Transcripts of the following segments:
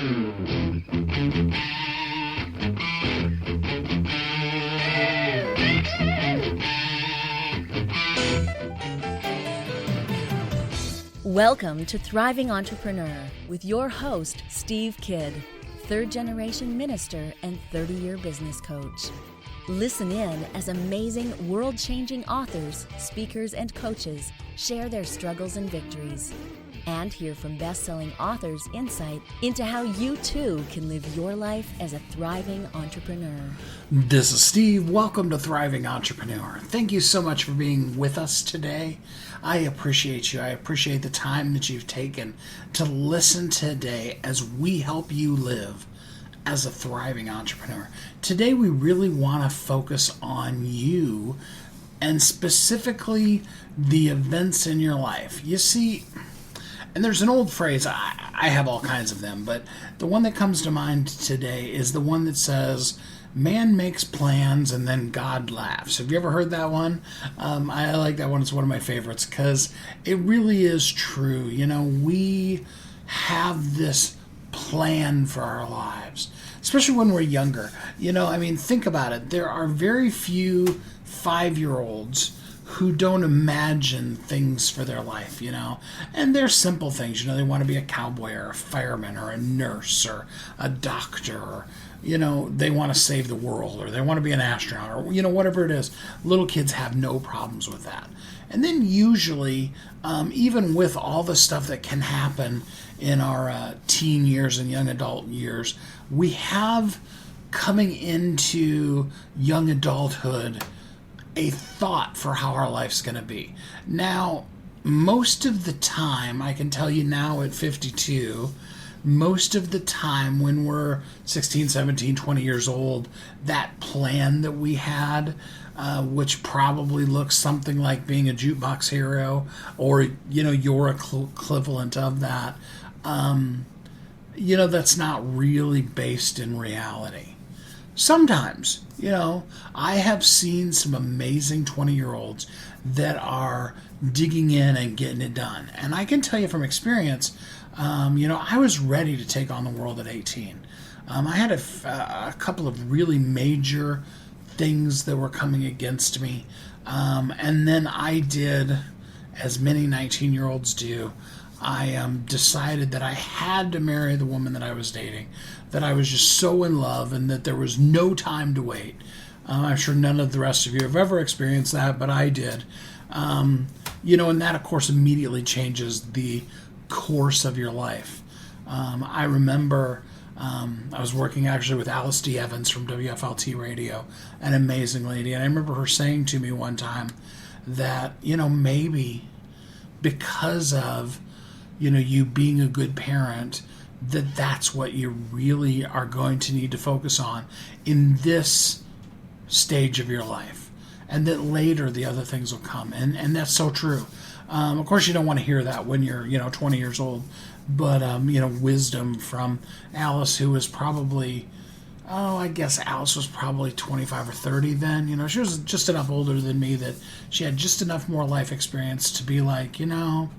Welcome to Thriving Entrepreneur with your host, Steve Kidd, third-generation minister and 30-year business coach. Listen in as amazing, world-changing authors, speakers, and coaches share their struggles and victories. And hear from best-selling authors' insight into how you too can live your life as a thriving entrepreneur. This is Steve. Welcome to Thriving Entrepreneur. Thank you so much for being with us today. I appreciate you. I appreciate the time that you've taken to listen today as we help you live as a thriving entrepreneur. Today we really want to focus on you and specifically the events in your life. You see, and there's an old phrase, I have all kinds of them, but the one that comes to mind today is the one that says, man makes plans and then God laughs. Have you ever heard that one? I like that one. It's one of my favorites because it really is true. You know, we have this plan for our lives, especially when we're younger. You know, I mean, think about it. There are very few 5-year-olds who don't imagine things for their life, you know, and they're simple things. You know, they want to be a cowboy or a fireman or a nurse or a doctor, or, you know, they want to save the world, or they want to be an astronaut, or, you know, whatever it is. Little kids have no problems with that. And then usually, even with all the stuff that can happen in our teen years and young adult years, we have coming into young adulthood a thought for how our life's going to be. Now, most of the time, I can tell you now at 52, most of the time when we're 16, 17, 20 years old, that plan that we had, which probably looks something like being a jukebox hero, or, you know, your equivalent of that, you know, that's not really based in reality. Sometimes, you know, I have seen some amazing 20-year-olds that are digging in and getting it done. And I can tell you from experience, you know, I was ready to take on the world at 18. I had a couple of really major things that were coming against me. And then I did, as many 19-year-olds do, I decided that I had to marry the woman that I was dating, that I was just so in love and that there was no time to wait. I'm sure none of the rest of you have ever experienced that, but I did. You know, and that, of course, immediately changes the course of your life. I remember I was working actually with Alice D. Evans from WFLT Radio, an amazing lady, and I remember her saying to me one time that, you know, maybe because of, you know, you being a good parent, that's what you really are going to need to focus on in this stage of your life, and that later the other things will come. And that's so true. Of course, you don't want to hear that when you're, you know, 20 years old, but, you know, wisdom from Alice, who was probably, I guess Alice was probably 25 or 30 then. You know, she was just enough older than me that she had just enough more life experience to be like, you know,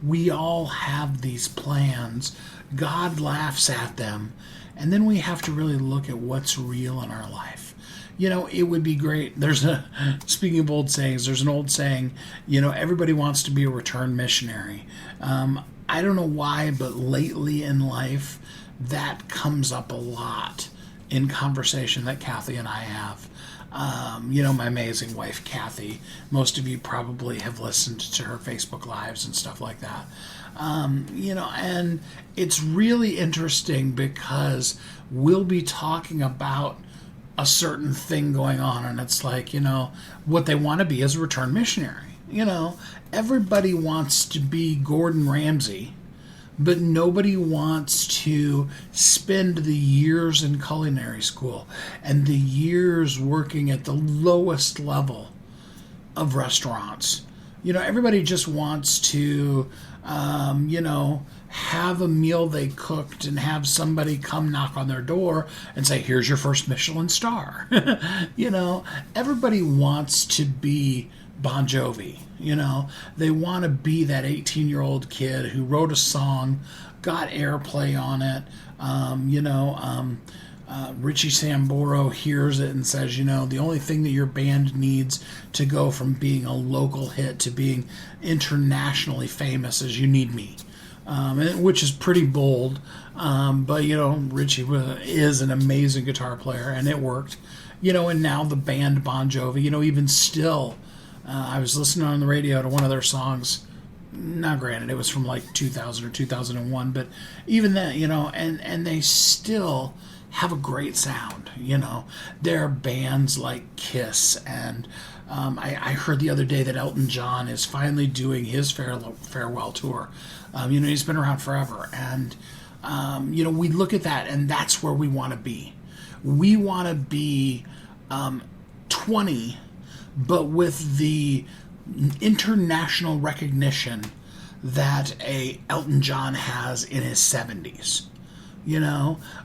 we all have these plans. God laughs at them. And then we have to really look at what's real in our life. You know, it would be great. Speaking of old sayings, there's an old saying, you know, everybody wants to be a return missionary. I don't know why, but lately in life, that comes up a lot in conversation that Kathy and I have. You know, my amazing wife, Kathy, most of you probably have listened to her Facebook Lives and stuff like that. You know, and it's really interesting because we'll be talking about a certain thing going on, and it's like, you know, what they want to be is a return missionary. You know, everybody wants to be Gordon Ramsay, but nobody wants to spend the years in culinary school and the years working at the lowest level of restaurants. You know, everybody just wants to, you know, have a meal they cooked and have somebody come knock on their door and say, here's your first Michelin star. You know, everybody wants to be Bon Jovi. You know, they want to be that 18-year-old kid who wrote a song got airplay on it. Richie Samboro hears it and says, the only thing that your band needs to go from being a local hit to being internationally famous is you need me. Which is pretty bold. But Richie is an amazing guitar player, and it worked. And now the band Bon Jovi, even still, I was listening on the radio to one of their songs. Now, granted, it was from like 2000 or 2001, but even then, and they still have a great sound. There are bands like Kiss, and I heard the other day that Elton John is finally doing his farewell tour. He's been around forever, and we look at that, and that's where we want to be. We want to be 20, but with the international recognition that a Elton John has in his 70s.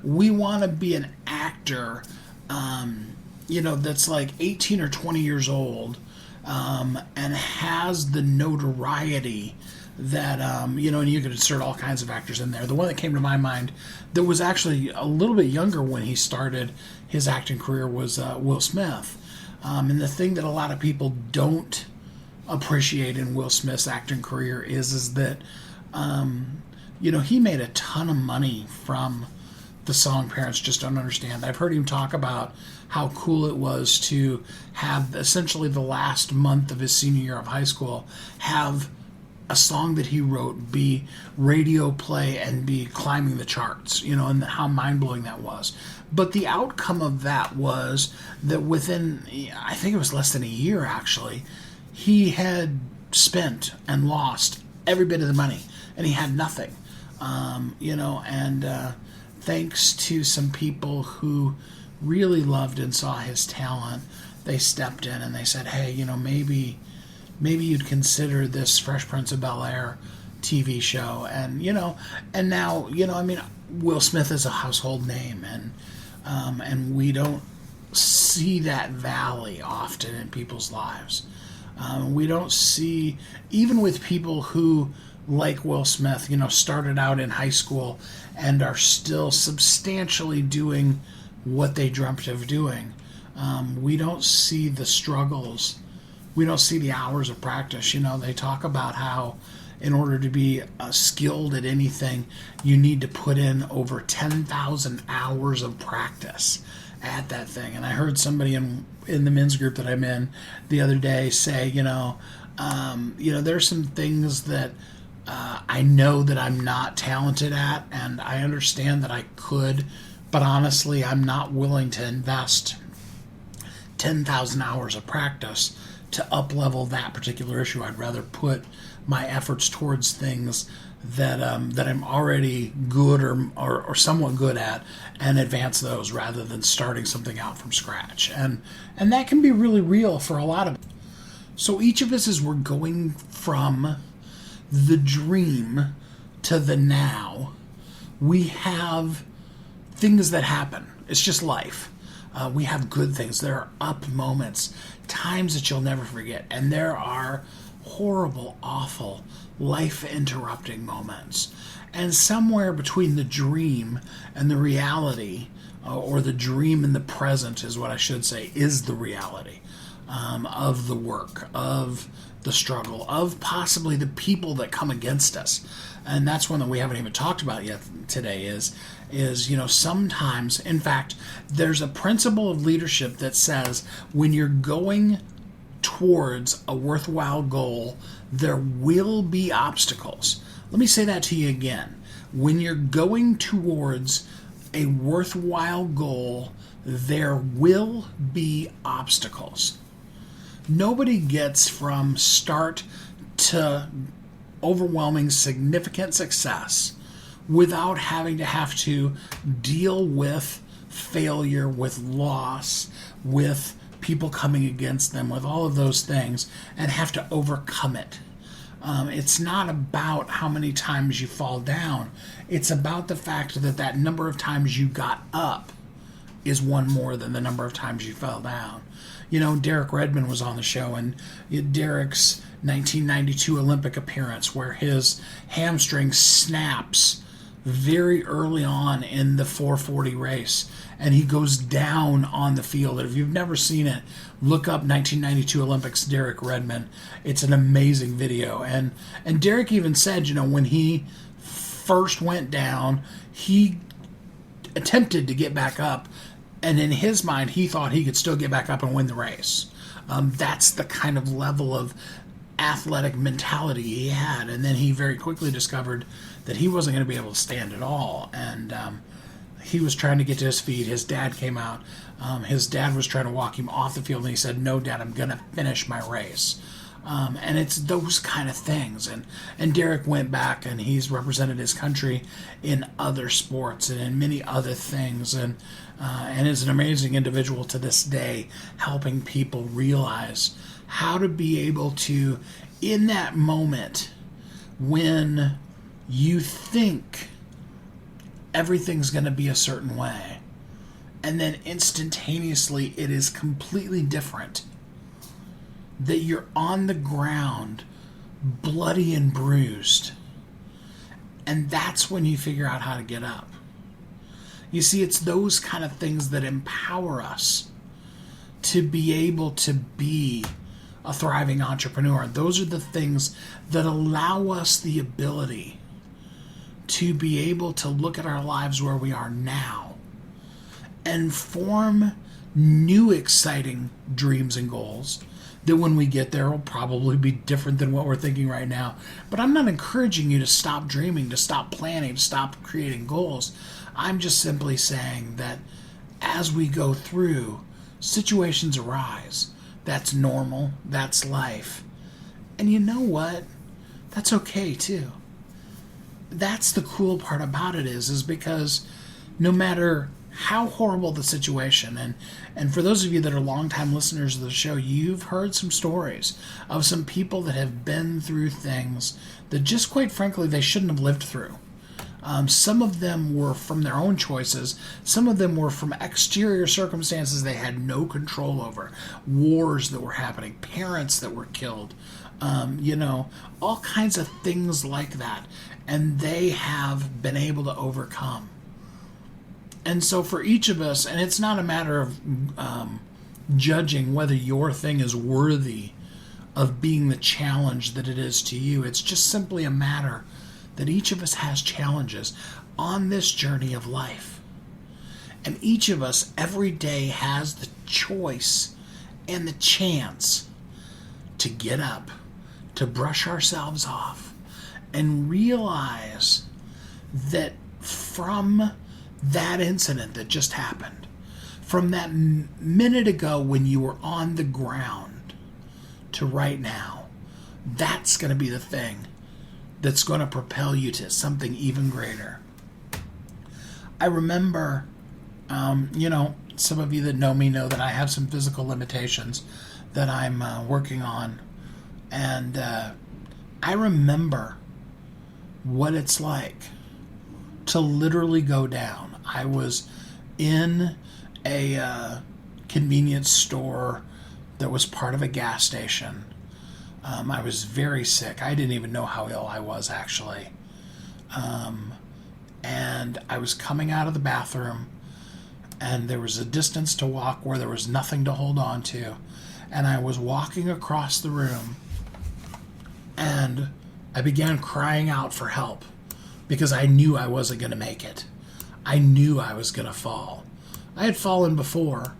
We want to be an actor, that's like 18 or 20 years old, and has the notoriety that, and you could insert all kinds of actors in there. The one that came to my mind that was actually a little bit younger when he started his acting career was Will Smith. And the thing that a lot of people don't appreciate in Will Smith's acting career is that, he made a ton of money from the song Parents Just Don't Understand. I've heard him talk about how cool it was to have essentially the last month of his senior year of high school have a song that he wrote be radio play and be climbing the charts, and how mind-blowing that was. But the outcome of that was that within, I think it was less than a year actually, he had spent and lost every bit of the money, and he had nothing. Thanks to some people who really loved and saw his talent, they stepped in and they said, hey, maybe you'd consider this Fresh Prince of Bel-Air TV show. And now, Will Smith is a household name, and we don't see that valley often in people's lives. We don't see, even with people who, like Will Smith, started out in high school and are still substantially doing what they dreamt of doing. We don't see the struggles. We don't see the hours of practice. They talk about how in order to be skilled at anything, you need to put in over 10,000 hours of practice at that thing. And I heard somebody in the men's group that I'm in the other day say, there's some things that I know that I'm not talented at, and I understand that I could, but honestly, I'm not willing to invest 10,000 hours of practice to up-level that particular issue. I'd rather put my efforts towards things that I'm already good or somewhat good at, and advance those rather than starting something out from scratch. And that can be really real for a lot of. So each of us, as we're going from the dream to the now, we have things that happen. It's just life. We have good things. There are up moments, times that you'll never forget, and there are horrible, awful, life-interrupting moments. And somewhere between the dream and the reality, or the dream and the present is what I should say, is the reality of the work, of the struggle, of possibly the people that come against us. And that's one that we haven't even talked about yet today is sometimes, in fact, there's a principle of leadership that says when you're going towards a worthwhile goal, there will be obstacles. Let me say that to you again. When you're going towards a worthwhile goal, there will be obstacles. Nobody gets from start to overwhelming significant success without having to deal with failure, with loss, with people coming against them, with all of those things, and have to overcome it. It's not about how many times you fall down. It's about the fact that number of times you got up is one more than the number of times you fell down. Derek Redmond was on the show, and Derek's 1992 Olympic appearance where his hamstring snaps very early on in the 440 race, and he goes down on the field. If you've never seen it, look up 1992 Olympics Derek Redmond. It's an amazing video. And Derek even said, when he first went down, he attempted to get back up, and in his mind, he thought he could still get back up and win the race. That's the kind of level of athletic mentality he had. And then he very quickly discovered that he wasn't going to be able to stand at all. And he was trying to get to his feet. His dad came out. His dad was trying to walk him off the field, and he said, "No, Dad, I'm going to finish my race." And it's those kind of things. And Derek went back, and he's represented his country in other sports and in many other things, and is an amazing individual to this day, helping people realize how to be able to, in that moment when you think everything's going to be a certain way, and then instantaneously it is completely different, that you're on the ground, bloody and bruised, and that's when you figure out how to get up. You see, it's those kind of things that empower us to be able to be a thriving entrepreneur. Those are the things that allow us the ability to be able to look at our lives where we are now and form new exciting dreams and goals that when we get there will probably be different than what we're thinking right now. But I'm not encouraging you to stop dreaming, to stop planning, to stop creating goals. I'm just simply saying that as we go through, situations arise. That's normal. That's life. And you know what? That's okay too. That's the cool part about it is because no matter how horrible the situation, and for those of you that are longtime listeners of the show, you've heard some stories of some people that have been through things that just quite frankly they shouldn't have lived through. Some of them were from their own choices. Some of them were from exterior circumstances they had no control over. Wars that were happening, parents that were killed, all kinds of things like that. And they have been able to overcome. And so for each of us, and it's not a matter of judging whether your thing is worthy of being the challenge that it is to you. It's just simply a matter that each of us has challenges on this journey of life. And each of us every day has the choice and the chance to get up, to brush ourselves off, and realize that from that incident that just happened, from that minute ago when you were on the ground to right now, that's going to be the thing that's going to propel you to something even greater. I remember, some of you that know me know that I have some physical limitations that I'm working on. And I remember what it's like to literally go down. I was in a convenience store that was part of a gas station. I was very sick. I didn't even know how ill I was, actually. And I was coming out of the bathroom, and there was a distance to walk where there was nothing to hold on to. And I was walking across the room, and I began crying out for help because I knew I wasn't going to make it. I knew I was going to fall. I had fallen before,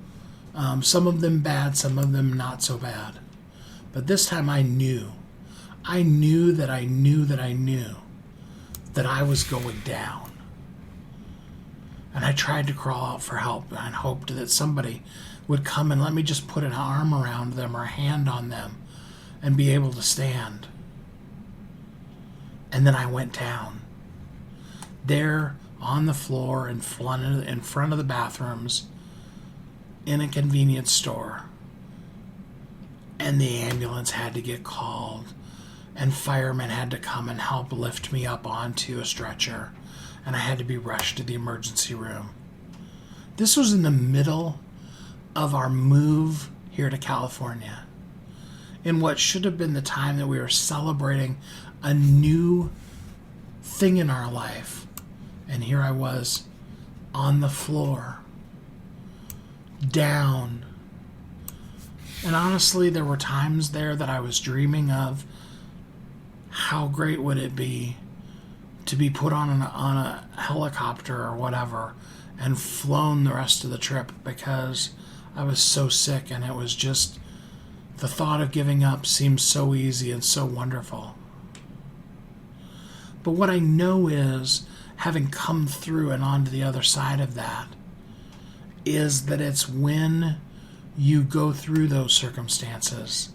some of them bad, some of them not so bad. But this time I knew that I was going down. And I tried to crawl out for help and hoped that somebody would come and let me just put an arm around them or a hand on them and be able to stand. And then I went down. There on the floor in front of the bathrooms in a convenience store. And the ambulance had to get called, and firemen had to come and help lift me up onto a stretcher, and I had to be rushed to the emergency room. This was in the middle of our move here to California, in what should have been the time that we were celebrating a new thing in our life, And here I was on the floor, down. And honestly, there were times there that I was dreaming of how great would it be to be put on a helicopter or whatever and flown the rest of the trip, because I was so sick, and it was just, the thought of giving up seemed so easy and so wonderful. But what I know is, having come through and onto the other side of that, is that it's when you go through those circumstances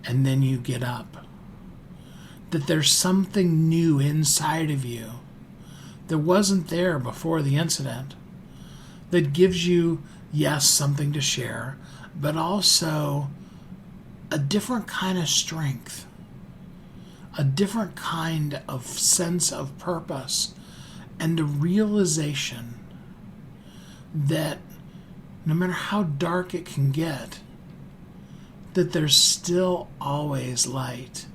and then you get up, that there's something new inside of you that wasn't there before the incident, that gives you, yes, something to share, but also a different kind of strength, a different kind of sense of purpose, and a realization that no matter how dark it can get, that there's still always light.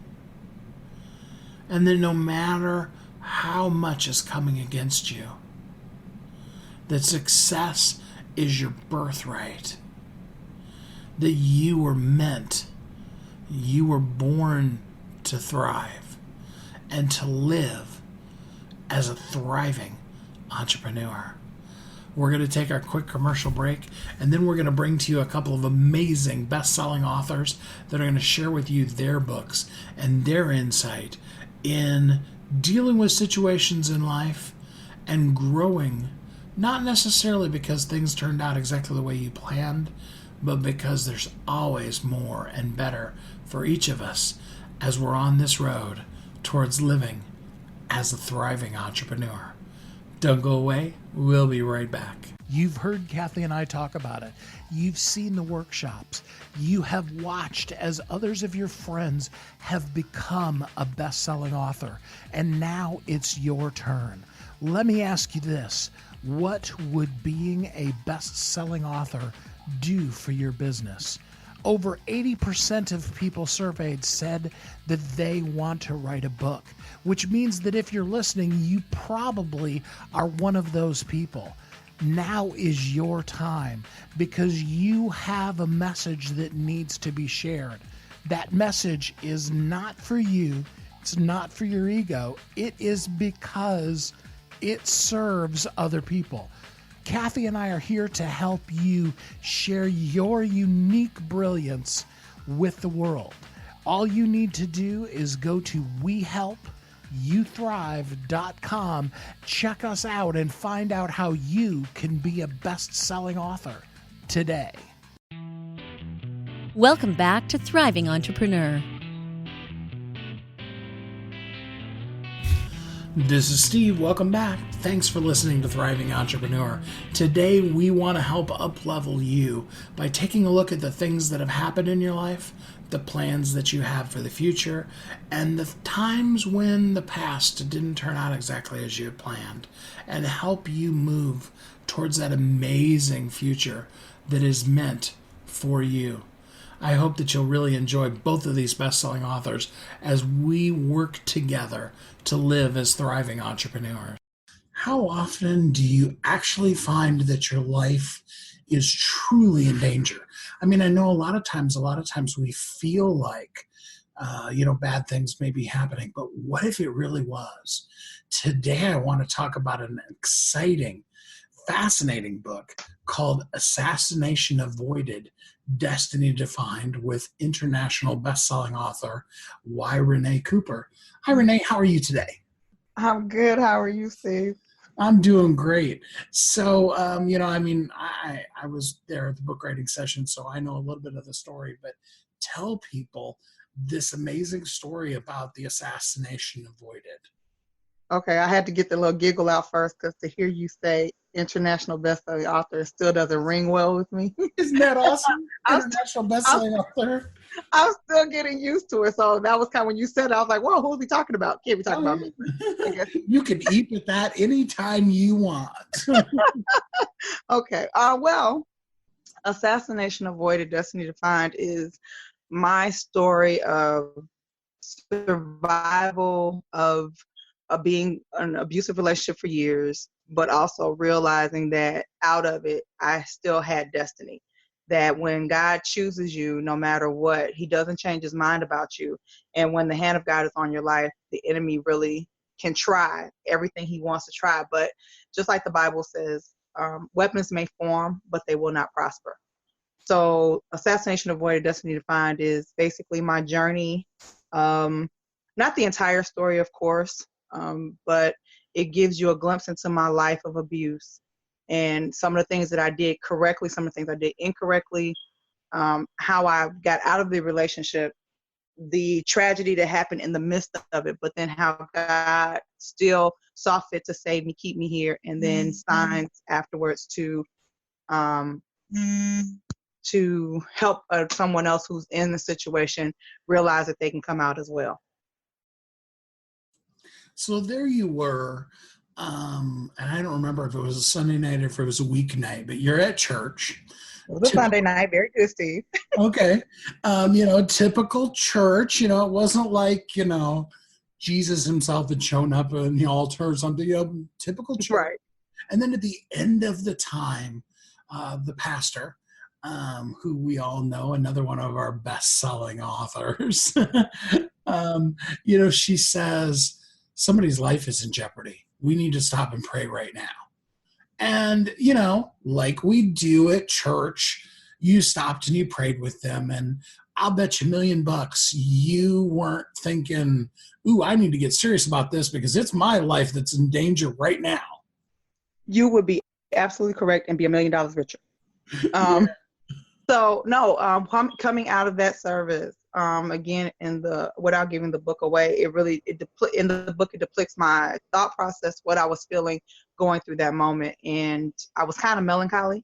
And that no matter how much is coming against you, that success is your birthright. That you were born to thrive and to live as a thriving entrepreneur. We're going to take our quick commercial break, and then we're going to bring to you a couple of amazing best-selling authors that are going to share with you their books and their insight in dealing with situations in life and growing, not necessarily because things turned out exactly the way you planned, but because there's always more and better for each of us as we're on this road towards living as a thriving entrepreneur. Don't go away. We'll be right back. You've heard Kathy and I talk about it. You've seen the workshops. You have watched as others of your friends have become a best-selling author. And now it's your turn. Let me ask you this. What would being a best-selling author do for your business? Over 80% of people surveyed said that they want to write a book, which means that if you're listening, you probably are one of those people. Now is your time, because you have a message that needs to be shared. That message is not for you. It's not for your ego. It is because it serves other people. Kathy and I are here to help you share your unique brilliance with the world. All you need to do is go to wehelpyouthrive.com, check us out, and find out how you can be a best-selling author today. Welcome back to Thriving Entrepreneur. This is Steve. Welcome back. Thanks for listening to Thriving Entrepreneur. Today, we want to help up-level you by taking a look at the things that have happened in your life, the plans that you have for the future, and the times when the past didn't turn out exactly as you had planned, and help you move towards that amazing future that is meant for you. I hope that you'll really enjoy both of these best-selling authors as we work together to live as thriving entrepreneurs. How often do you actually find that your life is truly in danger? I mean, I know a lot of times we feel like, bad things may be happening, but what if it really was? Today, I want to talk about an exciting, fascinating book called Assassination Avoided, Destiny Defined, with international best-selling author Rená Cooper. Hi, Rená. How are you today? I'm good. How are you, Steve? I'm doing great. So, I was there at the book writing session, so I know a little bit of the story, but tell people this amazing story about the Assassination Avoided. Okay, I had to get the little giggle out first, because to hear you say international best-selling author still doesn't ring well with me. Isn't that awesome? International best-selling author. I'm still getting used to it. So that was kind of when you said it, I was like, whoa, who are we talking about? Can't be talking about me. You can eat with that anytime you want. Okay. Well, Assassination Avoided, Destiny Defined is my story of survival of being an abusive relationship for years, but also realizing that out of it, I still had destiny. That when God chooses you, no matter what, he doesn't change his mind about you. And when the hand of God is on your life, the enemy really can try everything he wants to try. But just like the Bible says, weapons may form, but they will not prosper. So Assassination Avoided, Destiny Defined is basically my journey. Not the entire story, of course, but it gives you a glimpse into my life of abuse and some of the things that I did correctly, some of the things I did incorrectly, how I got out of the relationship, the tragedy that happened in the midst of it, but then how God still saw fit to save me, keep me here, and then signs afterwards to help someone else who's in the situation realize that they can come out as well. So there you were, and I don't remember if it was a Sunday night or if it was a weeknight, but you're at church. It was a Sunday night. Very good, Steve. Okay. Typical church, it wasn't like, Jesus himself had shown up in the altar or something, typical church. Right. And then at the end of the time, the pastor, who we all know, another one of our best-selling authors, she says, somebody's life is in jeopardy. We need to stop and pray right now. And, like we do at church, you stopped and you prayed with them. And I'll bet you $1 million you weren't thinking, ooh, I need to get serious about this because it's my life that's in danger right now. You would be absolutely correct and be $1 million richer. So no, coming out of that service, again, without giving the book away, in the book it depicts my thought process, what I was feeling going through that moment, and I was kind of melancholy.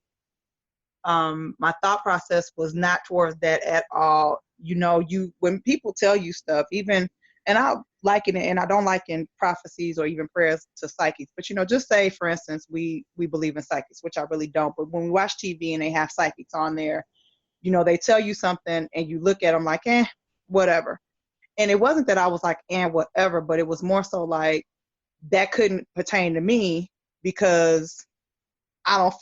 My thought process was not towards that at all. When people tell you stuff, even, and I liken it, and I don't liken prophecies or even prayers to psychics, but just say, for instance, we believe in psychics, which I really don't, but when we watch TV and they have psychics on there, they tell you something and you look at them like, whatever. And it wasn't that I was like, whatever, but it was more so like that couldn't pertain to me because I don't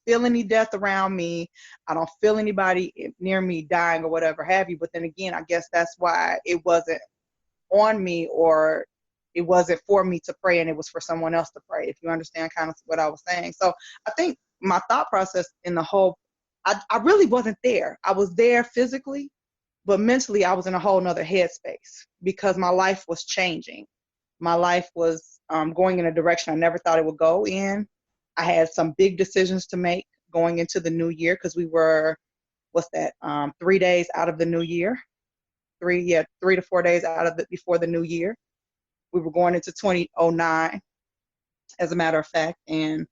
feel any death around me. I don't feel anybody near me dying or whatever have you. But then again, I guess that's why it wasn't on me, or it wasn't for me to pray and it was for someone else to pray, if you understand kind of what I was saying. So I think my thought process in the whole, I really wasn't there. I was there physically, but mentally I was in a whole nother headspace because my life was changing. My life was going in a direction I never thought it would go in. I had some big decisions to make going into the new year because we were, 3 days out of the new year. 3 to 4 days before the new year. We were going into 2009, as a matter of fact. And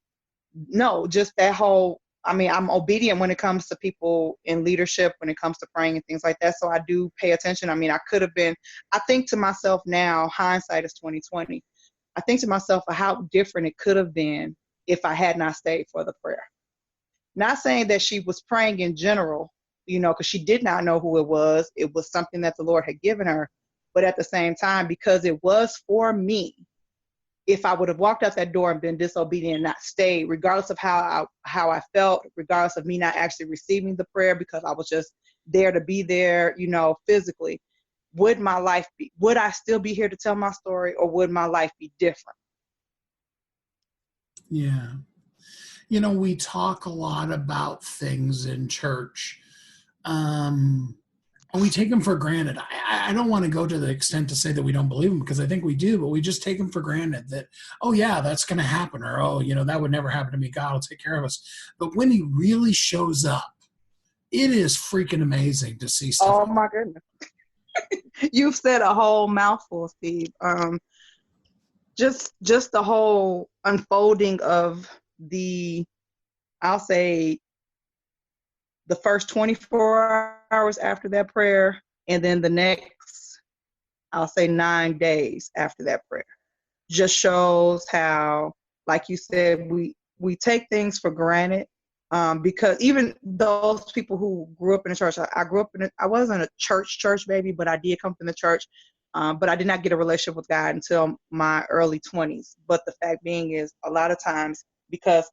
no, just that whole, I'm obedient when it comes to people in leadership, when it comes to praying and things like that. So I do pay attention. I could have been, I think to myself now, hindsight is 2020. I think to myself how different it could have been if I had not stayed for the prayer. Not saying that she was praying in general, because she did not know who it was. It was something that the Lord had given her. But at the same time, because it was for me, if I would have walked out that door and been disobedient and not stayed, regardless of how I felt, regardless of me not actually receiving the prayer because I was just there to be there, physically, would I still be here to tell my story, or would my life be different? Yeah. We talk a lot about things in church, and we take them for granted. I don't want to go to the extent to say that we don't believe them, because I think we do, but we just take them for granted that, oh yeah, that's going to happen, or, oh, that would never happen to me. God will take care of us. But when he really shows up, it is freaking amazing to see stuff. Oh my goodness. You've said a whole mouthful, Steve. Just the whole unfolding of I'll say the first 24 hours after that prayer, and then the next, I'll say 9 days after that prayer, just shows how, like you said, we take things for granted. Because even those people who grew up in the church, I wasn't a church baby, but I did come from the church. But I did not get a relationship with God until my early 20s. But the fact being is, a lot of times, because,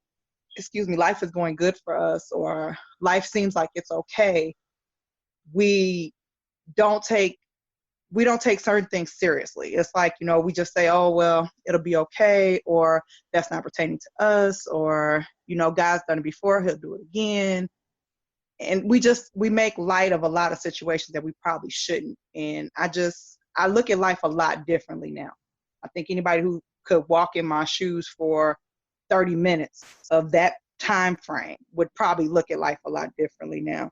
life is going good for us, or life seems like it's okay, we don't take certain things seriously. It's like, we just say, oh, well, it'll be okay, or that's not pertaining to us, or, God's done it before, he'll do it again. And we make light of a lot of situations that we probably shouldn't. And I look at life a lot differently now. I think anybody who could walk in my shoes for 30 minutes of that time frame would probably look at life a lot differently now.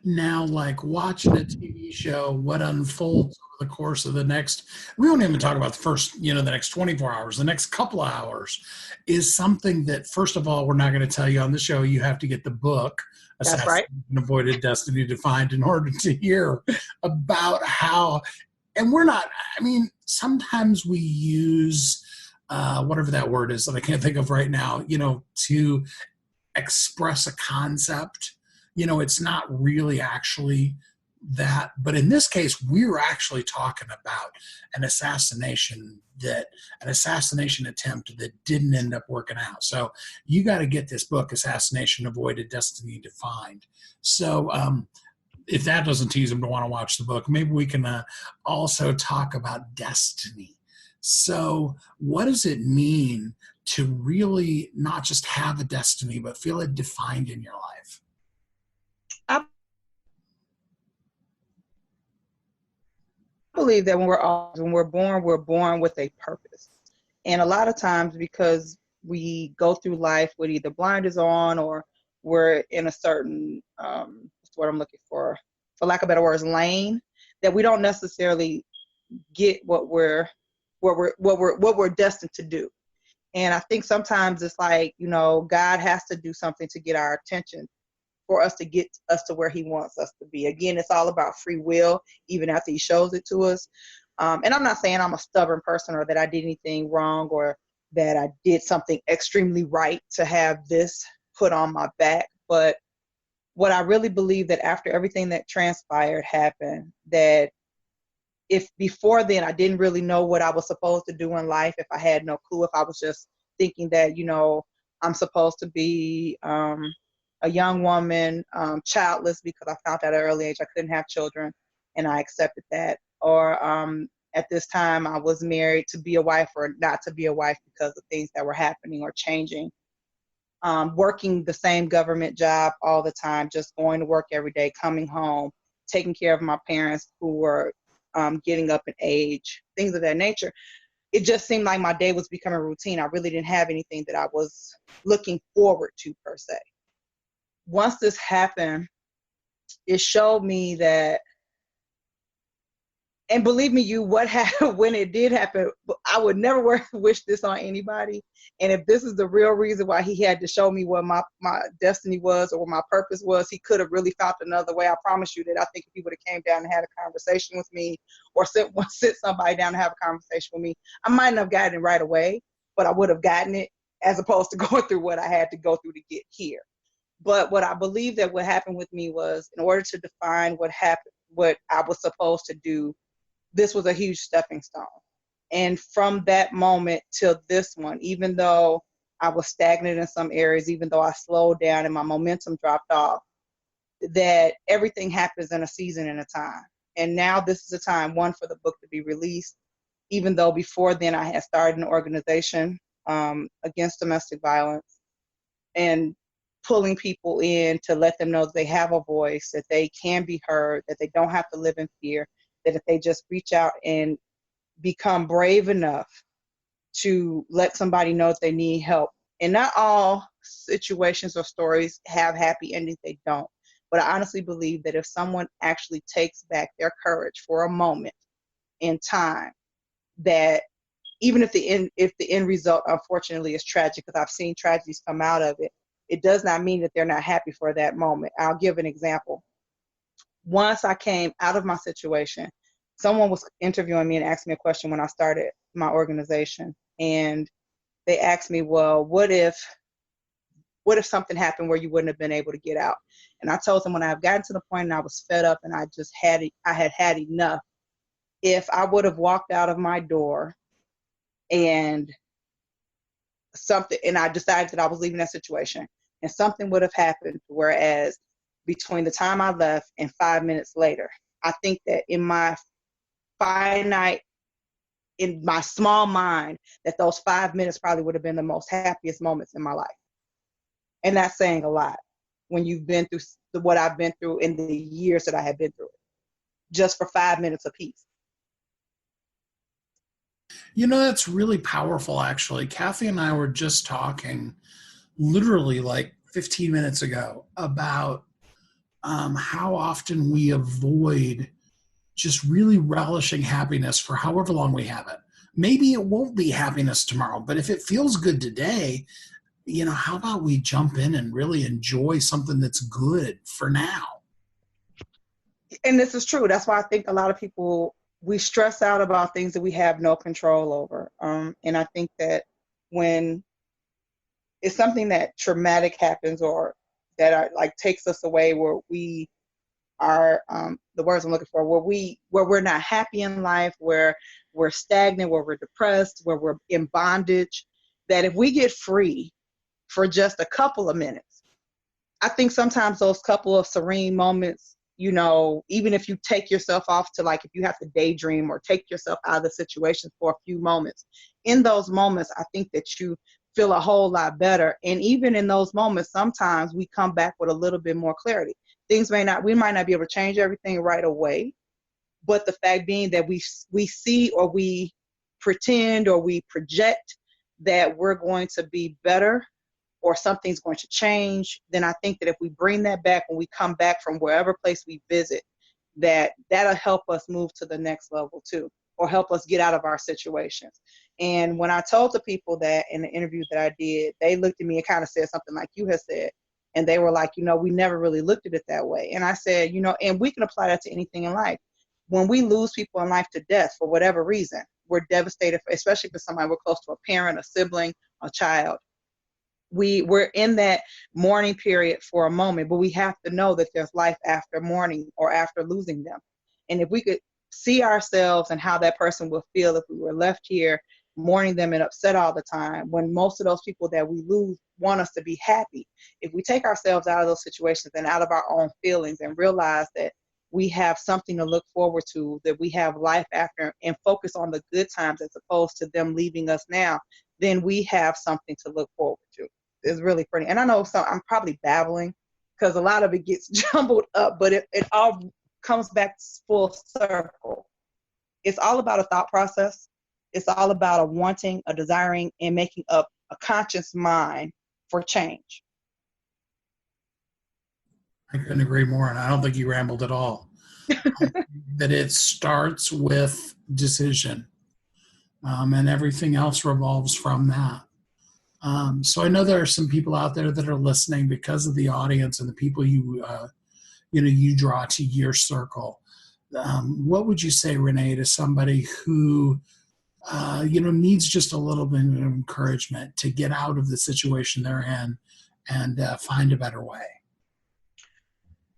Now, like watching a TV show, what unfolds over the course of the next, we won't even talk about the first, the next 24 hours, the next couple of hours, is something that, first of all, we're not going to tell you on the show. You have to get the book, That's right. Avoided Destiny Defined, in order to hear about how, and we're not, sometimes we use whatever that word is that I can't think of right now, to express a concept. It's not really actually that, but in this case, we're actually talking about an assassination attempt that didn't end up working out. So you got to get this book, Assassination Avoided, Destiny Defined. So if that doesn't tease them to want to watch the book, maybe we can also talk about destiny. So what does it mean to really not just have a destiny, but feel it defined in your life? I believe that when we're born with a purpose. And a lot of times, because we go through life with either blinders on, or we're in a certain, what's what I'm looking for lack of better words, lane, that we don't necessarily get what we're destined to do. And I think sometimes it's like, God has to do something to get our attention, for us to get us to where he wants us to be. Again, it's all about free will, even after he shows it to us. And I'm not saying I'm a stubborn person, or that I did anything wrong, or that I did something extremely right to have this put on my back. But what I really believe, that after everything that transpired happened, that if before then I didn't really know what I was supposed to do in life, if I had no clue, if I was just thinking that, I'm supposed to be a young woman, childless, because I found out at an early age I couldn't have children, and I accepted that. Or at this time I was married to be a wife, or not to be a wife, because of things that were happening or changing. Working the same government job all the time, just going to work every day, coming home, taking care of my parents who were getting up in age, things of that nature. It just seemed like my day was becoming routine. I really didn't have anything that I was looking forward to, per se. Once this happened, it showed me that, and believe me, what happened when it did happen, I would never wish this on anybody. And if this is the real reason why he had to show me what my destiny was, or what my purpose was, he could have really found another way. I promise you that I think if he would have came down and had a conversation with me, or sit somebody down and have a conversation with me, I might not have gotten it right away, but I would have gotten it, as opposed to going through what I had to go through to get here. But what I believe that what happened with me was, in order to define what happened, what I was supposed to do, this was a huge stepping stone. And from that moment till this one, even though I was stagnant in some areas, even though I slowed down and my momentum dropped off, that everything happens in a season and a time. And now this is a time, one, for the book to be released, even though before then I had started an organization against domestic violence, and pulling people in to let them know that they have a voice, that they can be heard, that they don't have to live in fear, that if they just reach out and become brave enough to let somebody know that they need help. And not all situations or stories have happy endings, they don't. But I honestly believe that if someone actually takes back their courage for a moment in time, that even if the end result, unfortunately, is tragic, because I've seen tragedies come out of it, it does not mean that they're not happy for that moment. I'll give an example. Once I came out of my situation, someone was interviewing me and asked me a question when I started my organization. And they asked me, well, what if something happened where you wouldn't have been able to get out? And I told them, when I've gotten to the point and I was fed up and I had had enough, if I would have walked out of my door and I decided that I was leaving that situation and something would have happened, whereas between the time I left and 5 minutes later, I think that in my small mind, that those 5 minutes probably would have been the most happiest moments in my life. And that's saying a lot when you've been through what I've been through in the years that I have been through it, just for 5 minutes apiece. That's really powerful, actually. Kathy and I were just talking literally like 15 minutes ago about how often we avoid just really relishing happiness for however long we have it. Maybe it won't be happiness tomorrow, but if it feels good today, how about we jump in and really enjoy something that's good for now? And this is true. That's why I think a lot of people, we stress out about things that we have no control over. And I think that when it's something that traumatic happens or that takes us away, where we are, the words I'm looking for, where we're not happy in life, where we're stagnant, where we're depressed, where we're in bondage, that if we get free for just a couple of minutes, I think sometimes those couple of serene moments, even if you take yourself off to, if you have to daydream or take yourself out of the situation for a few moments, in those moments, I think that you feel a whole lot better. And even in those moments, sometimes we come back with a little bit more clarity. We might not be able to change everything right away, but the fact being that we see, or we pretend, or we project that we're going to be better or something's going to change, then I think that if we bring that back when we come back from wherever place we visit, that'll help us move to the next level too, or help us get out of our situations. And when I told the people that in the interview that I did, they looked at me and kind of said something like you had said. And they were like, we never really looked at it that way. And I said, and we can apply that to anything in life. When we lose people in life to death for whatever reason, we're devastated, especially for somebody we're close to, a parent, a sibling, a child. We're in that mourning period for a moment, but we have to know that there's life after mourning or after losing them. And if we could see ourselves and how that person will feel if we were left here mourning them and upset all the time, when most of those people that we lose want us to be happy. If we take ourselves out of those situations and out of our own feelings and realize that we have something to look forward to, that we have life after, and focus on the good times as opposed to them leaving us now, then we have something to look forward to. It's really pretty. And I know I'm probably babbling because a lot of it gets jumbled up, but it all comes back full circle. It's all about a thought process. It's all about a wanting, a desiring, and making up a conscious mind for change. I couldn't agree more, and I don't think you rambled at all. That it starts with decision, and everything else revolves from that. So I know there are some people out there that are listening because of the audience and the people you draw to your circle. What would you say, Renee, to somebody who needs just a little bit of encouragement to get out of the situation they're in and find a better way?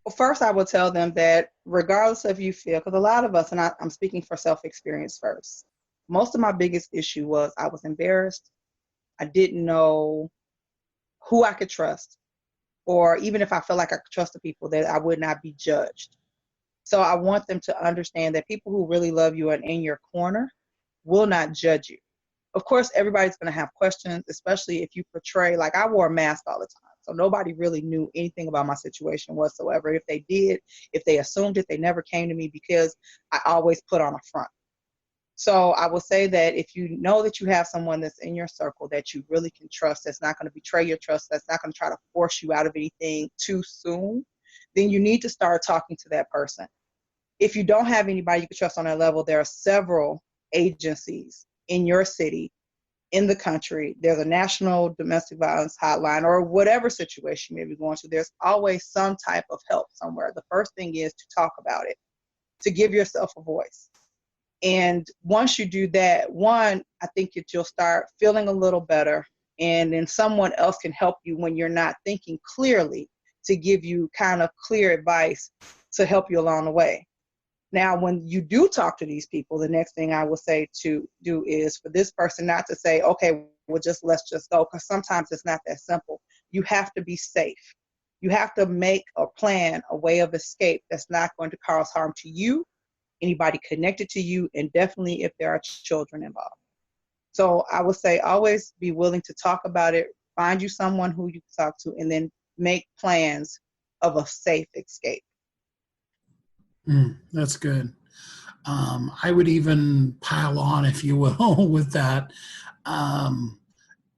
Well, first, I will tell them that regardless of you feel, because a lot of us, and I'm speaking for self-experience first, most of my biggest issue was I was embarrassed. I didn't know who I could trust, or even if I felt like I could trust the people, that I would not be judged. So I want them to understand that people who really love you and in your corner will not judge you. Of course, everybody's going to have questions, especially if you portray, like I wore a mask all the time. So nobody really knew anything about my situation whatsoever. If they did, if they assumed it, they never came to me because I always put on a front. So I will say that if you know that you have someone that's in your circle that you really can trust, that's not going to betray your trust, that's not going to try to force you out of anything too soon, then you need to start talking to that person. If you don't have anybody you can trust on that level, there are several agencies in your city, in the country. There's a national domestic violence hotline, or whatever situation you may be going through. There's always some type of help somewhere. The first thing is to talk about it, to give yourself a voice. And once you do that, one, I think that you'll start feeling a little better, and then someone else can help you when you're not thinking clearly, to give you kind of clear advice to help you along the way. Now, when you do talk to these people, the next thing I will say to do is for this person not to say, okay, well, let's just go, because sometimes it's not that simple. You have to be safe. You have to make a plan, a way of escape that's not going to cause harm to you, anybody connected to you, and definitely if there are children involved. So I would say always be willing to talk about it, find you someone who you can talk to, and then make plans of a safe escape. That's good. I would even pile on, if you will, with that.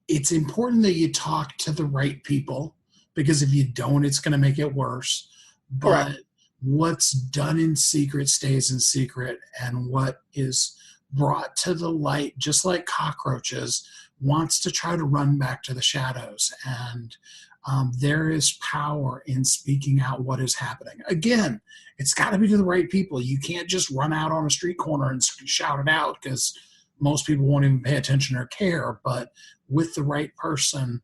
It's important that you talk to the right people, because if you don't, it's going to make it worse. But Correct. what's done in secret stays in secret, and what is brought to the light, just like cockroaches, wants to try to run back to the shadows. And there is power in speaking out what is happening. Again, it's got to be to the right people. You can't just run out on a street corner and shout it out, because most people won't even pay attention or care. But with the right person,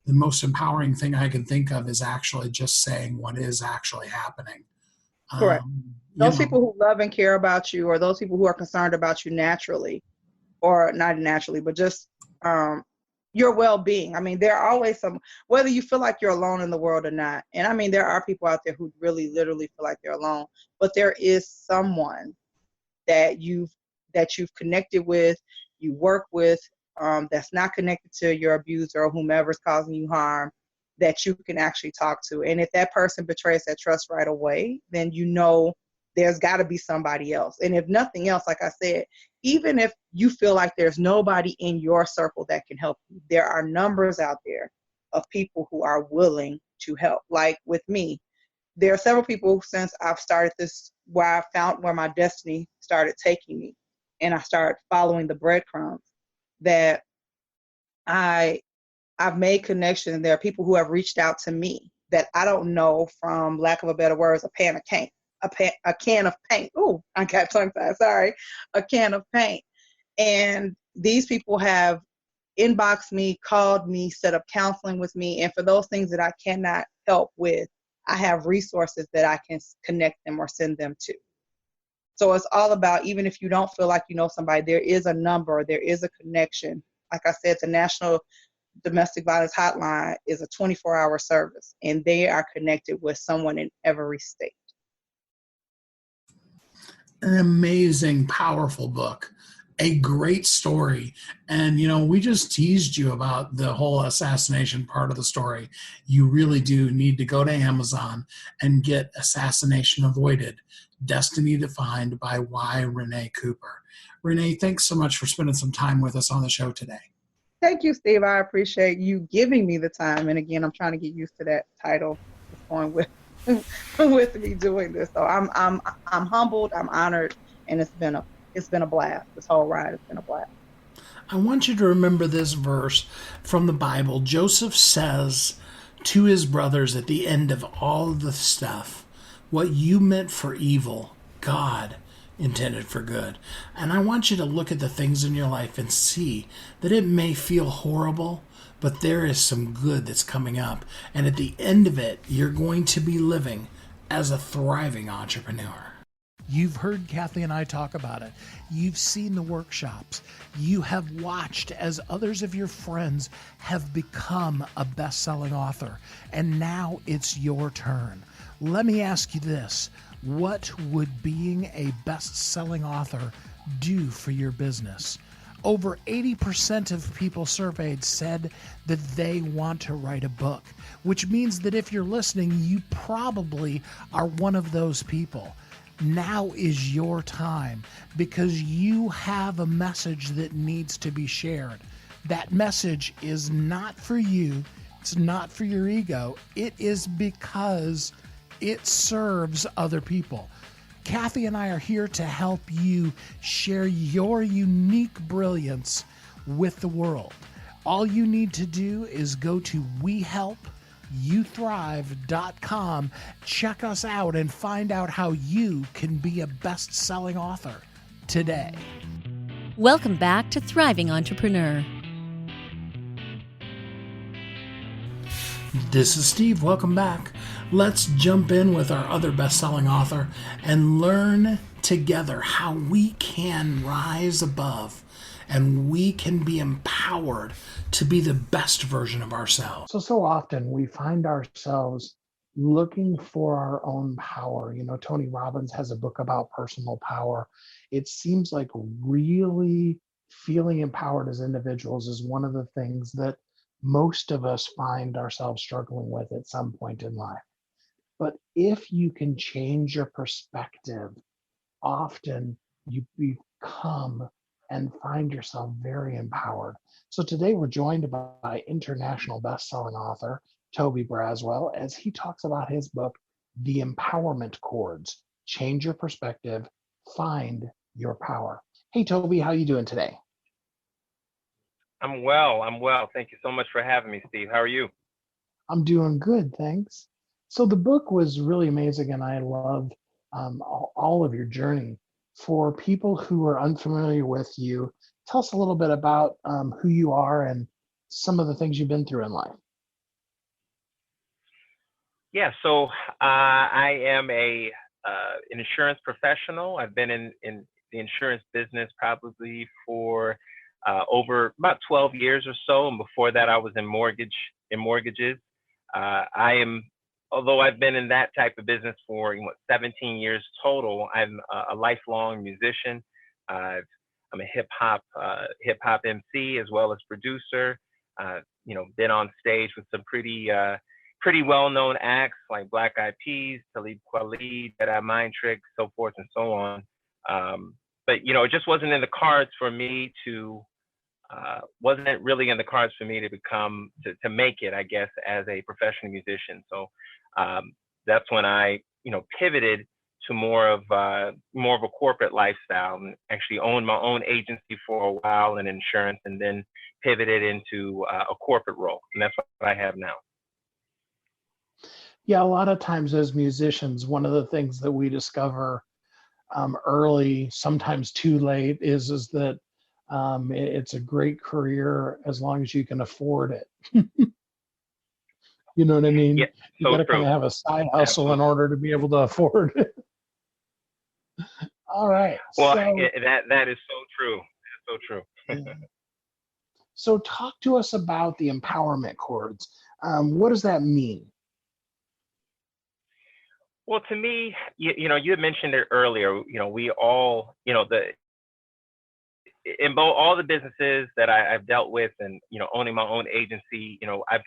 the most empowering thing I can think of is actually just saying what is actually happening. Correct. Those people who love and care about you, or those people who are concerned about you naturally, or not naturally, but just your well-being. I mean, there are always whether you feel like you're alone in the world or not. And I mean, there are people out there who really literally feel like they're alone, but there is someone that you've connected with, you work with, that's not connected to your abuser or whomever's causing you harm, that you can actually talk to. And if that person betrays that trust right away, then you know there's got to be somebody else. And if nothing else, like I said, even if you feel like there's nobody in your circle that can help you, there are numbers out there of people who are willing to help. Like with me, there are several people since I've started this, where I found where my destiny started taking me, and I started following the breadcrumbs, that I've made connections. There are people who have reached out to me that I don't know, from lack of a better words, a can of paint. Ooh, I got tongue-tied, sorry. A can of paint. And these people have inboxed me, called me, set up counseling with me. And for those things that I cannot help with, I have resources that I can connect them or send them to. So it's all about, even if you don't feel like you know somebody, there is a number, there is a connection. Like I said, the National Domestic Violence Hotline is a 24-hour service, and they are connected with someone in every state. An amazing, powerful book, a great story. And, we just teased you about the whole assassination part of the story. You really do need to go to Amazon and get Assassination Avoided, Destiny Defined by Y. René Cooper. René, thanks so much for spending some time with us on the show today. Thank you, Steve. I appreciate you giving me the time. And again, I'm trying to get used to that title that's going with me doing this. So I'm humbled, I'm honored, and it's been a blast. This whole ride has been a blast. I want you to remember this verse from the Bible. Joseph says to his brothers at the end of all of the stuff, what you meant for evil, God intended for good. And I want you to look at the things in your life and see that it may feel horrible, but there is some good that's coming up. And at the end of it, you're going to be living as a thriving entrepreneur. You've heard Kathy and I talk about it. You've seen the workshops. You have watched as others of your friends have become a best-selling author. And now it's your turn. Let me ask you this. What would being a best-selling author do for your business? Over 80% of people surveyed said that they want to write a book, which means that if you're listening, you probably are one of those people. Now is your time, because you have a message that needs to be shared. That message is not for you. It's not for your ego. It is because it serves other people. Kathy and I are here to help you share your unique brilliance with the world. All you need to do is go to WeHelpYouThrive.com, check us out, and find out how you can be a best-selling author today. Welcome back to Thriving Entrepreneur. This is Steve. Welcome back. Let's jump in with our other best-selling author and learn together how we can rise above and we can be empowered to be the best version of ourselves. So often we find ourselves looking for our own power. You know, Tony Robbins has a book about personal power. It seems like really feeling empowered as individuals is one of the things that most of us find ourselves struggling with at some point in life. But if you can change your perspective, often you become and find yourself very empowered. So today we're joined by international best-selling author Toby Brazwell as he talks about his book, The Empowerment Chords: Change Your Perspective, Find Your Power. Hey Toby, how you doing today? I'm well. Thank you so much for having me, Steve. How are you? I'm doing good, thanks. So the book was really amazing, and I loved all of your journey. For people who are unfamiliar with you, tell us a little bit about who you are and some of the things you've been through in life. Yeah, so I am an insurance professional. I've been in the insurance business probably for over about 12 years or so, and before that, I was in mortgages. Although I've been in that type of business for 17 years total, I'm a lifelong musician. I'm a hip hop MC as well as producer. Been on stage with some pretty well-known acts like Black Eyed Peas, Talib Kweli, Jedi Mind Trick, so forth and so on. But it just wasn't in the cards for me to to make it, I guess, as a professional musician. So that's when I pivoted to more of a corporate lifestyle, and actually owned my own agency for a while in insurance, and then pivoted into a corporate role, and that's what I have now. Yeah, a lot of times as musicians, one of the things that we discover early, sometimes too late, is that it's a great career as long as you can afford it. You know what I mean? Yeah, you got to kind of have a side hustle Absolutely. in order to be able to afford it. All right. Well, so, that is so true. That's so true. yeah. So talk to us about the empowerment chords. What does that mean? Well, to me, you had mentioned it earlier. We all, in both all the businesses that I've dealt with, and owning my own agency, I've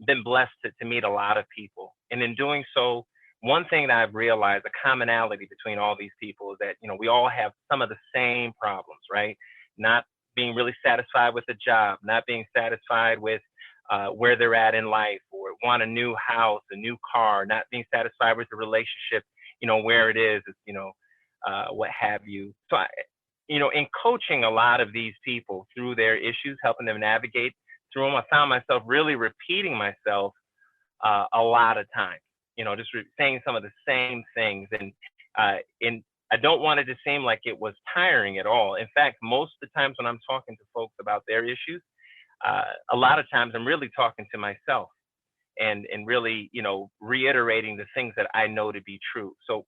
been blessed to meet a lot of people, and in doing so, one thing that I've realized, a commonality between all these people, is that we all have some of the same problems, right? Not being really satisfied with a job, not being satisfied with where they're at in life, or want a new house, a new car, not being satisfied with the relationship, where it is, what have you. So in coaching a lot of these people through their issues, helping them navigate through them, I found myself really repeating myself a lot of times, just saying some of the same things. And I don't want it to seem like it was tiring at all. In fact, most of the times when I'm talking to folks about their issues, a lot of times I'm really talking to myself and really, reiterating the things that I know to be true. So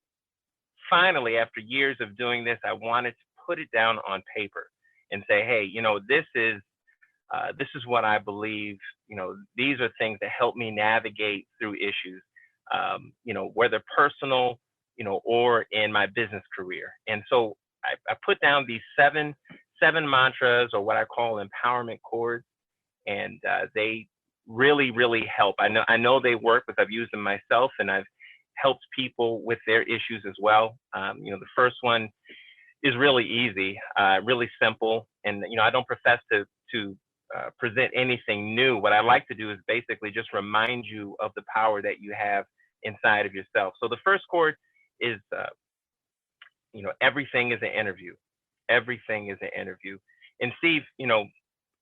finally, after years of doing this, I wanted to put it down on paper and say, hey, this is what I believe. These are things that help me navigate through issues, whether personal, or in my business career. And so I put down these seven mantras, or what I call empowerment chords, and they really, really help. I know they work because I've used them myself, and I've helped people with their issues as well. The first one is really easy, really simple, and I don't profess to present anything new. What I like to do is basically just remind you of the power that you have inside of yourself. So the first chord is, everything is an interview. Everything is an interview. And Steve,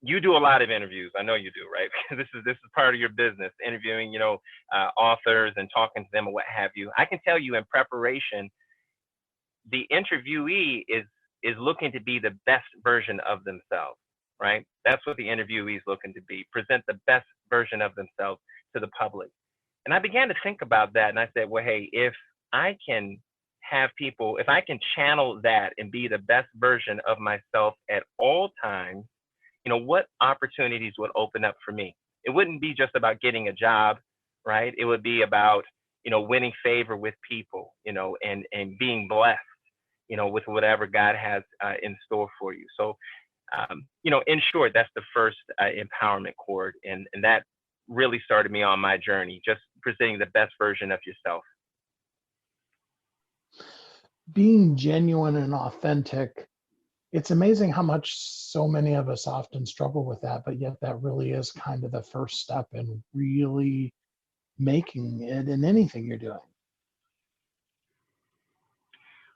you do a lot of interviews. I know you do, right? This is part of your business, interviewing, authors and talking to them and what have you. I can tell you in preparation, the interviewee is looking to be the best version of themselves, right? That's what the interviewee is looking to be, present the best version of themselves to the public. And I began to think about that, and I said, well, hey, if I can have people, if I can channel that and be the best version of myself at all times, what opportunities would open up for me? It wouldn't be just about getting a job, right? It would be about, winning favor with people, and being blessed, with whatever God has in store for you. So, in short, that's the first empowerment chord. And that really started me on my journey, just presenting the best version of yourself. Being genuine and authentic, it's amazing how much so many of us often struggle with that, but yet that really is kind of the first step in really making it in anything you're doing.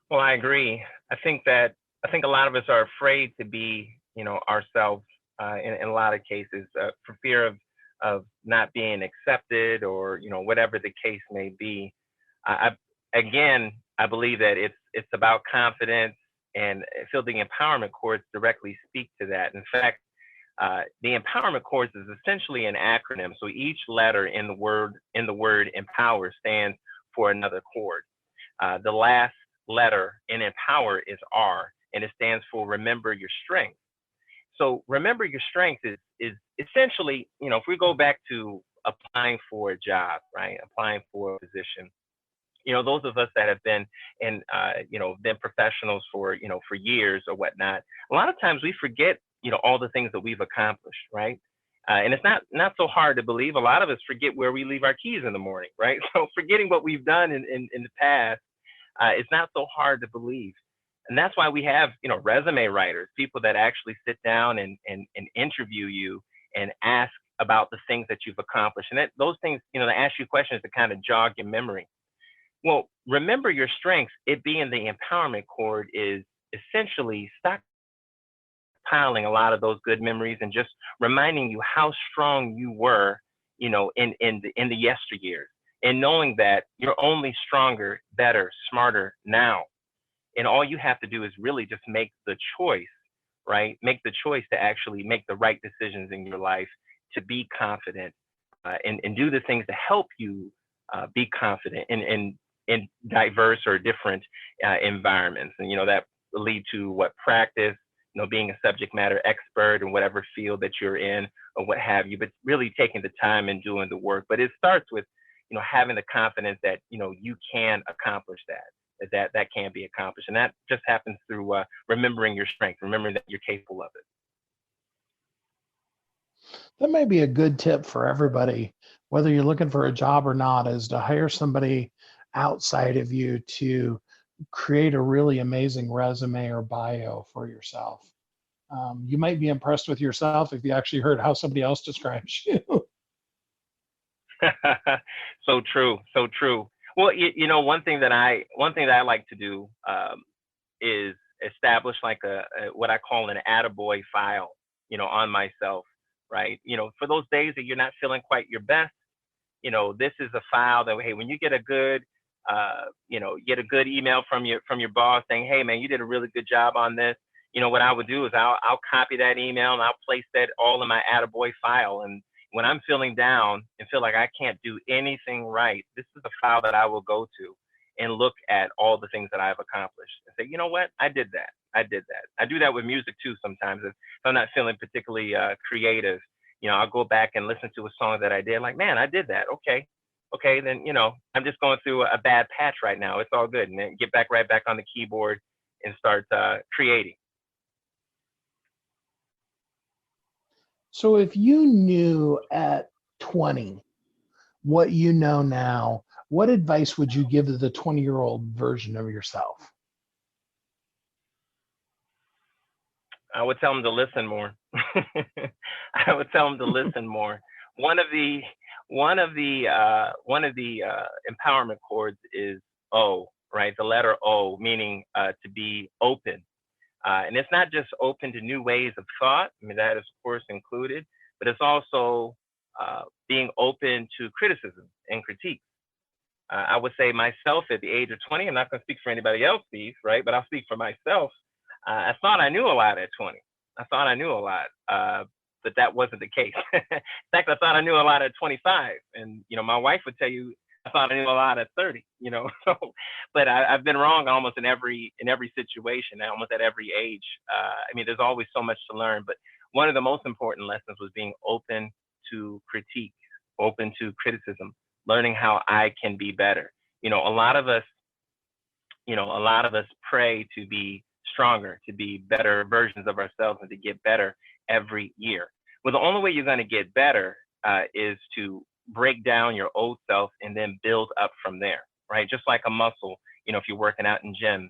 Well, I agree. I think a lot of us are afraid to be, ourselves in a lot of cases, for fear of not being accepted, or whatever the case may be. I believe that it's about confidence, and I feel the empowerment chords directly speak to that. In fact, the empowerment chords is essentially an acronym. So each letter in the word empower stands for another chord. The last letter in empower is R, and it stands for remember your strength. So remember your strength is essentially, if we go back to applying for a job, right? Applying for a position. Those of us that have been been professionals for years or whatnot, a lot of times we forget, all the things that we've accomplished, right? And it's not so hard to believe. A lot of us forget where we leave our keys in the morning, right? So forgetting what we've done in the past, it's not so hard to believe. And that's why we have, resume writers, people that actually sit down and interview you and ask about the things that you've accomplished. And those things, they ask you questions to kind of jog your memory. Well, remember your strengths, it being the empowerment chord, is essentially stockpiling a lot of those good memories and just reminding you how strong you were, in the yesteryears, and knowing that you're only stronger, better, smarter now. And all you have to do is really just make the choice, right? Make the choice to actually make the right decisions in your life, to be confident, and do the things to help you be confident in diverse or different environments. And, that will lead to practice, being a subject matter expert in whatever field that you're in or what have you, but really taking the time and doing the work. But it starts with, having the confidence that, you can accomplish that can be accomplished. And that just happens through remembering your strength, remembering that you're capable of it. That may be a good tip for everybody, whether you're looking for a job or not, is to hire somebody outside of you to create a really amazing resume or bio for yourself. You might be impressed with yourself if you actually heard how somebody else describes you. So true. Well, one thing that I like to do is establish like a what I call an attaboy file, on myself, right? For those days that you're not feeling quite your best, this is a file that, hey, when you get a good email from your boss saying, hey man, you did a really good job on this. What I would do is I'll copy that email and I'll place that all in my attaboy file. And when I'm feeling down and feel like I can't do anything right, this is a file that I will go to and look at all the things that I've accomplished and say, you know what, I did that. I do that with music too sometimes. If I'm not feeling particularly creative, I'll go back and listen to a song that I did, like, man, I did that. Okay, then, I'm just going through a bad patch right now. It's all good. And then get right back on the keyboard and start creating. So if you knew at 20 what you know now, what advice would you give to the 20-year-old version of yourself? I would tell them to listen more. I would tell them to listen more. One of the empowerment chords is O, right? The letter O, meaning to be open. And it's not just open to new ways of thought. I mean, that is, of course, included, but it's also being open to criticism and critique. I would say myself at the age of 20, I'm not going to speak for anybody else, Steve, right? But I'll speak for myself. I thought I knew a lot at 20. I thought I knew a lot, but that wasn't the case. In fact, I thought I knew a lot at 25. And, my wife would tell you I thought I knew a lot at 30, So, but I've been wrong almost in every situation, almost at every age. I mean, there's always so much to learn. But one of the most important lessons was being open to critique, open to criticism, learning how I can be better. A lot of us pray to be stronger, to be better versions of ourselves, and to get better every year. Well, the only way you're going to get better is to break down your old self and then build up from there, right? Just like a muscle, if you're working out in gym,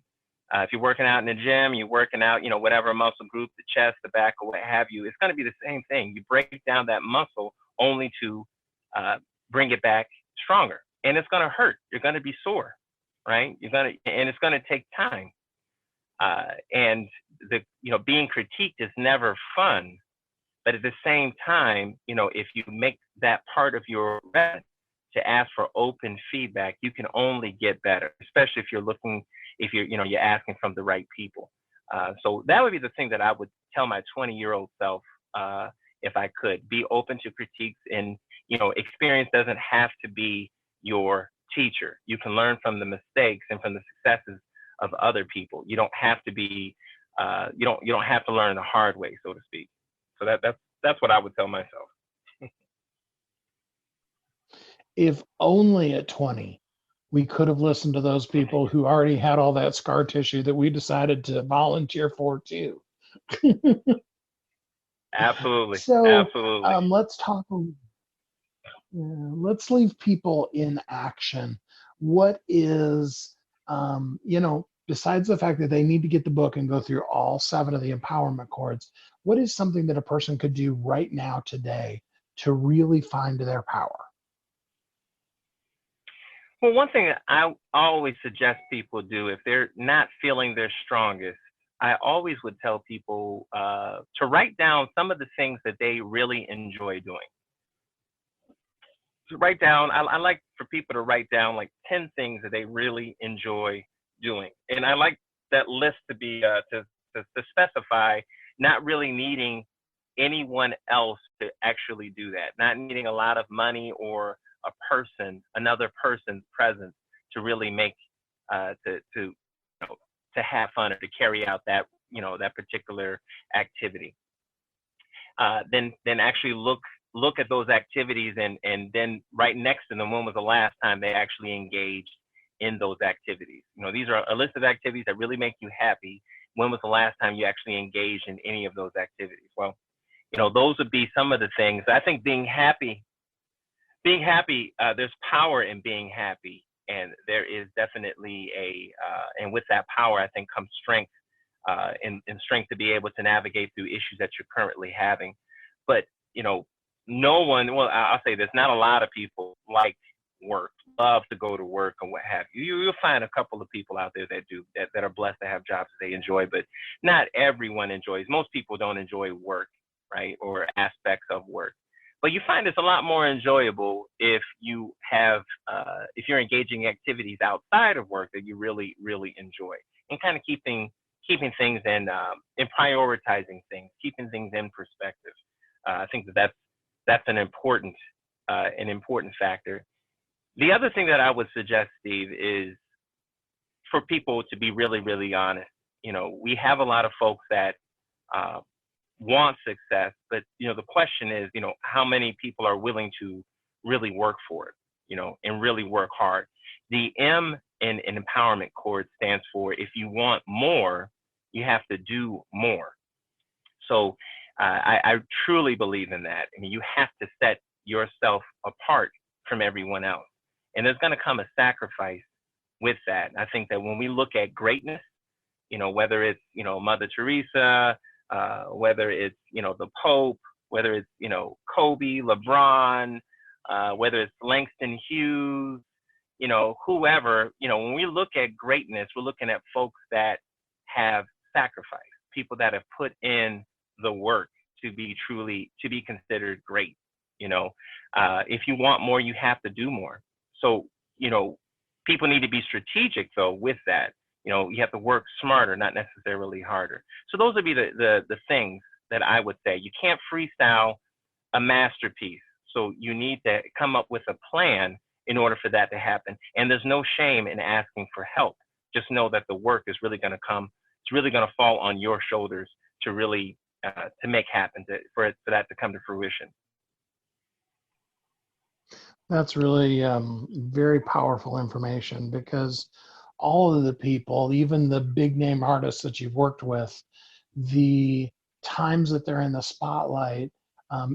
if you're working out in the gym, you're working out, whatever muscle group, the chest, the back, or what have you, it's going to be the same thing. You break down that muscle only to bring it back stronger, and it's going to hurt. You're going to be sore, right? And it's going to take time. And being critiqued is never fun. But at the same time, if you make that part of your resume to ask for open feedback, you can only get better, especially if you're asking from the right people. So that would be the thing that I would tell my 20-year-old self, if I could. Be open to critiques, and, experience doesn't have to be your teacher. You can learn from the mistakes and from the successes of other people. You don't have to be, you don't have to learn the hard way, so to speak. So that's what I would tell myself. If only at 20 we could have listened to those people who already had all that scar tissue that we decided to volunteer for too. Absolutely. So Absolutely. let's leave people in action. What is, besides the fact that they need to get the book and go through all 7 of the empowerment chords, what is something that a person could do right now today to really find their power? Well, one thing that I always suggest people do if they're not feeling their strongest, I always would tell people to write down some of the things that they really enjoy doing. To write down, I like for people to write down like 10 things that they really enjoy doing. And I like that list to be to specify not really needing anyone else to actually do that, not needing a lot of money or another person's presence to really make to have fun or to carry out that that particular activity. Then actually look at those activities and then right next to them, when was the last time they actually engaged in those activities? These are a list of activities that really make you happy. When was the last time you actually engaged in any of those activities? Well, those would be some of the things. I think being happy, there's power in being happy, and there is definitely and with that power, I think comes strength, and strength to be able to navigate through issues that you're currently having. But, no one, well, I'll say this, not a lot of people like work, love to go to work and what have you. You'll find a couple of people out there that are blessed to have jobs that they enjoy, but not everyone enjoys. Most people don't enjoy work, right, or aspects of work. But you find it's a lot more enjoyable if you have, if you're engaging in activities outside of work that you really, really enjoy, and kind of keeping things in prioritizing things, keeping things in perspective. I think that's an important factor. The other thing that I would suggest, Steve, is for people to be really, really honest. We have a lot of folks that want success, but the question is, how many people are willing to really work for it, and really work hard. The M in empowerment chord stands for, if you want more, you have to do more. So I truly believe in that. I mean, you have to set yourself apart from everyone else, and there's going to come a sacrifice with that. I think that when we look at greatness, whether it's Mother Teresa, whether it's the Pope, whether it's Kobe, LeBron, whether it's Langston Hughes, whoever, when we look at greatness, we're looking at folks that have sacrificed, people that have put in the work to be considered great. If you want more, you have to do more. So people need to be strategic though with that. You have to work smarter, not necessarily harder. So those would be the things that I would say. You can't freestyle a masterpiece. So you need to come up with a plan in order for that to happen. And there's no shame in asking for help. Just know that the work is really going to come. It's really going to fall on your shoulders to really to make happen, for that to come to fruition. That's really very powerful information, because all of the people, even the big name artists that you've worked with, the times that they're in the spotlight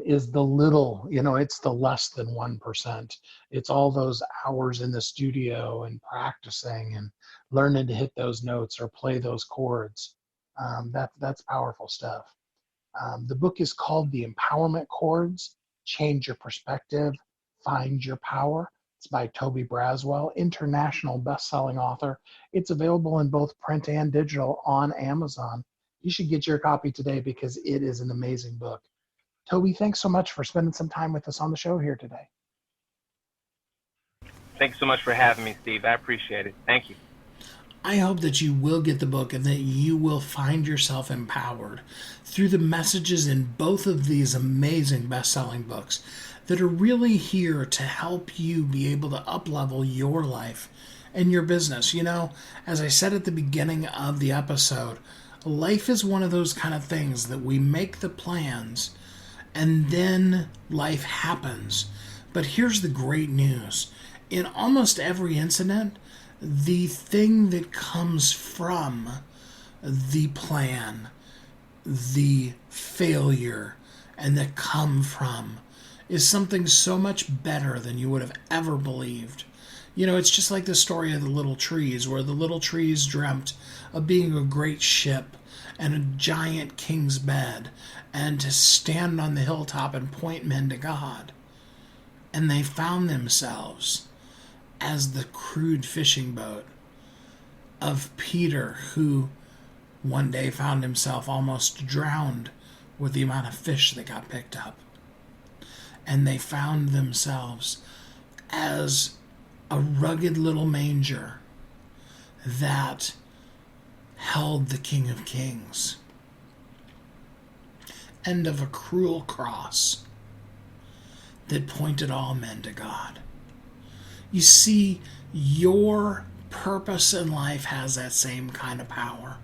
is the little, it's the less than 1%. It's all those hours in the studio and practicing and learning to hit those notes or play those chords. That's powerful stuff. The book is called The Empowerment Chords, Change Your Perspective, Find Your Power. It's by Toby Brazwell, international best-selling author. It's available in both print and digital on Amazon. You should get your copy today because it is an amazing book. Toby, thanks so much for spending some time with us on the show here today. Thanks so much for having me, Steve. I appreciate it. Thank you. I hope that you will get the book and that you will find yourself empowered through the messages in both of these amazing best-selling books that are really here to help you be able to up-level your life and your business. As I said at the beginning of the episode, life is one of those kind of things that we make the plans and then life happens. But here's the great news. In almost every incident, the thing that comes from the plan, the failure, and that come from is something so much better than you would have ever believed. It's just like the story of the little trees, where the little trees dreamt of being a great ship and a giant king's bed and to stand on the hilltop and point men to God. And they found themselves as the crude fishing boat of Peter, who one day found himself almost drowned with the amount of fish that got picked up. And they found themselves as a rugged little manger that held the King of Kings, and of a cruel cross that pointed all men to God. You see, your purpose in life has that same kind of power.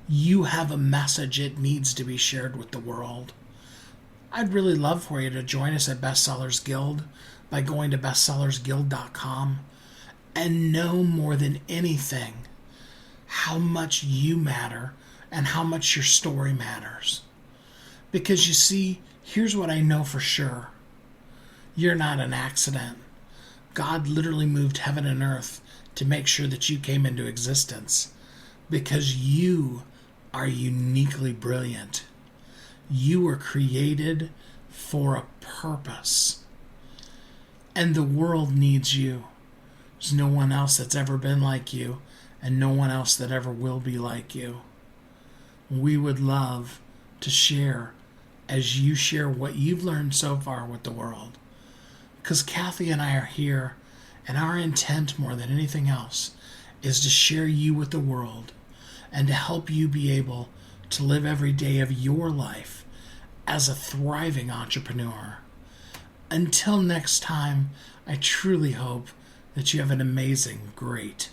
You have a message. It needs to be shared with the world. I'd really love for you to join us at Bestsellers Guild by going to bestsellersguild.com and know more than anything how much you matter and how much your story matters. Because you see, here's what I know for sure. You're not an accident. God literally moved heaven and earth to make sure that you came into existence, because you are uniquely brilliant. You were created for a purpose, and the world needs you. There's no one else that's ever been like you, and no one else that ever will be like you. We would love to share as you share what you've learned so far with the world. Because Kathy and I are here, and our intent more than anything else is to share you with the world and to help you be able to live every day of your life as a thriving entrepreneur. Until next time, I truly hope that you have an amazing, great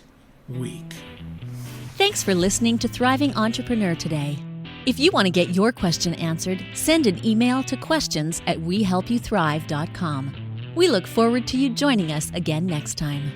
week. Thanks for listening to Thriving Entrepreneur today. If you want to get your question answered, send an email to questions@wehelpyouthrive.com. We look forward to you joining us again next time.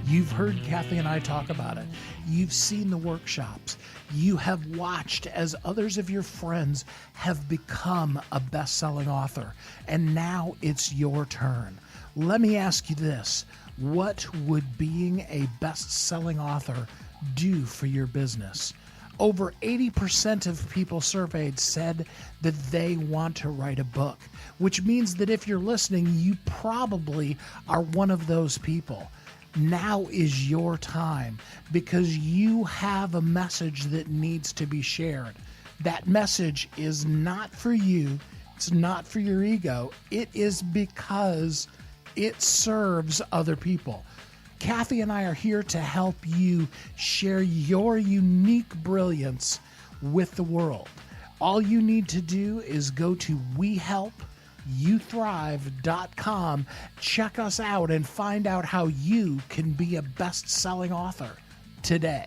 You've heard Kathy and I talk about it. You've seen the workshops. You have watched as others of your friends have become a best-selling author. And now it's your turn. Let me ask you this. What would being a best-selling author do for your business? Over 80% of people surveyed said that they want to write a book, which means that if you're listening, you probably are one of those people. Now is your time, because you have a message that needs to be shared. That message is not for you. It's not for your ego. It is because it serves other people. Kathy and I are here to help you share your unique brilliance with the world. All you need to do is go to youthrive.com. Check us out and find out how you can be a best-selling author today.